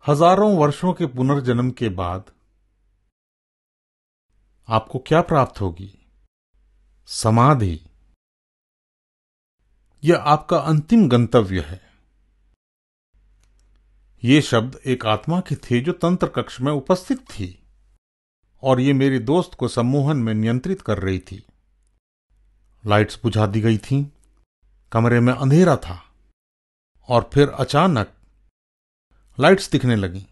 हजारों वर्षों के पुनर्जन्म के बाद आपको क्या प्राप्त होगी? समाधि। यह आपका अंतिम गंतव्य है। ये शब्द एक आत्मा के थे जो तंत्र कक्ष में उपस्थित थी और ये मेरे दोस्त को सम्मोहन में नियंत्रित कर रही थी। लाइट्स बुझा दी गई थीं, कमरे में अंधेरा था और फिर अचानक लाइट्स दिखने लगीं।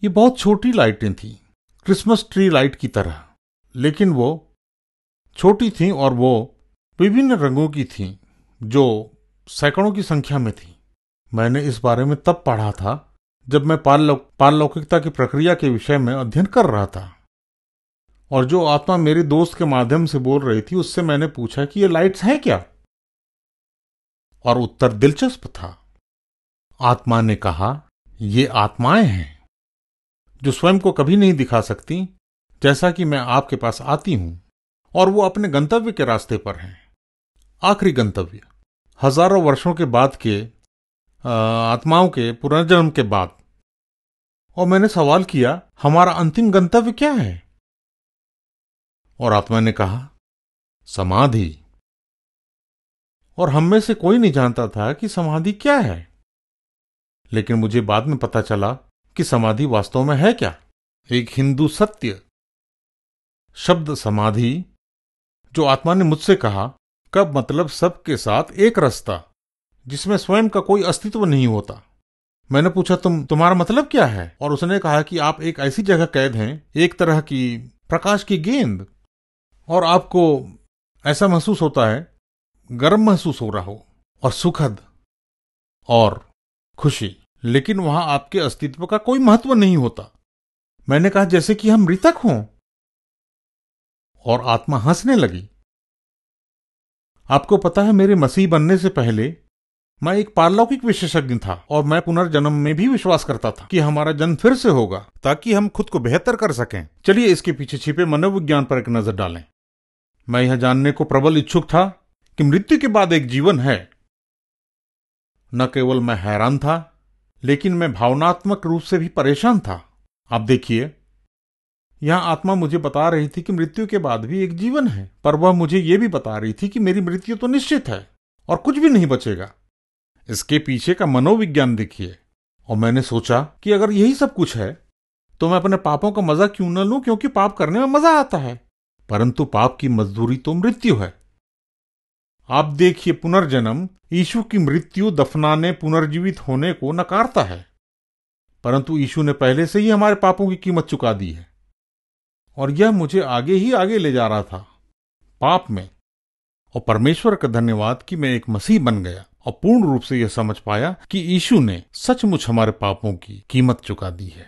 ये बहुत छोटी लाइटें थीं, क्रिसमस ट्री लाइट की तरह, लेकिन वो छोटी थीं और वो विभिन्न रंगों की थीं जो सैकड़ों की संख्या में थीं। मैंने इस बारे में तब पढ़ा था जब मैं पारलौकिकता की प्रक्रिया के विषय में अध्ययन कर रहा था, और जो आत्मा मेरे दोस्त के माध्यम से बोल रही थी उससे मैंने पूछा कि ये लाइट्स हैं क्या, और उत्तर दिलचस्प था। आत्मा ने कहा, ये आत्माएं हैं जो स्वयं को कभी नहीं दिखा सकती, जैसा कि मैं आपके पास आती हूं, और वो अपने गंतव्य के रास्ते पर हैं। आखिरी गंतव्य, हजारों वर्षों के बाद के आत्माओं के पुनर्जन्म के बाद। और मैंने सवाल किया, हमारा अंतिम गंतव्य क्या है? और आत्मा ने कहा, समाधि। और हम में से कोई नहीं जानता था कि समाधि क्या है, लेकिन मुझे बाद में पता चला कि समाधि वास्तव में है क्या। एक हिंदू सत्य शब्द समाधि, जो आत्मा ने मुझसे कहा, कब मतलब सबके साथ एक रास्ता जिसमें स्वयं का कोई अस्तित्व नहीं होता। मैंने पूछा, तुम्हारा मतलब क्या है? और उसने कहा कि आप एक ऐसी जगह कैद हैं, एक तरह की प्रकाश की गेंद, और आपको ऐसा महसूस होता है, गर्म महसूस हो रहा हो और सुखद और खुशी, लेकिन वहां आपके अस्तित्व का कोई महत्व नहीं होता। मैंने कहा, जैसे कि हम मृतक हों। और आत्मा हंसने लगी। आपको पता है, मेरे मसीह बनने से पहले मैं एक पारलौकिक विशेषज्ञ था, और मैं पुनर्जन्म में भी विश्वास करता था कि हमारा जन्म फिर से होगा ताकि हम खुद को बेहतर कर सकें। चलिए इसके पीछे छिपे मनोविज्ञान पर एक नजर डालें। मैं यह जानने को प्रबल इच्छुक था कि मृत्यु के बाद एक जीवन है। न केवल मैं हैरान था, लेकिन मैं भावनात्मक रूप से भी परेशान था। आप देखिए, यहां आत्मा मुझे बता रही थी कि मृत्यु के बाद भी एक जीवन है, पर वह मुझे यह भी बता रही थी कि मेरी मृत्यु तो निश्चित है और कुछ भी नहीं बचेगा। इसके पीछे का मनोविज्ञान देखिए। और मैंने सोचा कि अगर यही सब कुछ है तो मैं अपने पापों का मजा क्यों न लूं, क्योंकि पाप करने में मजा आता है। परंतु पाप की मजदूरी तो मृत्यु है। आप देखिए, पुनर्जन्म यीशु की मृत्यु, दफनाने, पुनर्जीवित होने को नकारता है, परंतु यीशु ने पहले से ही हमारे पापों की कीमत चुका दी है। और यह मुझे आगे ही आगे ले जा रहा था पाप में। और परमेश्वर का धन्यवाद कि मैं एक मसीह बन गया और पूर्ण रूप से यह समझ पाया कि यीशु ने सचमुच हमारे पापों की कीमत चुका दी है।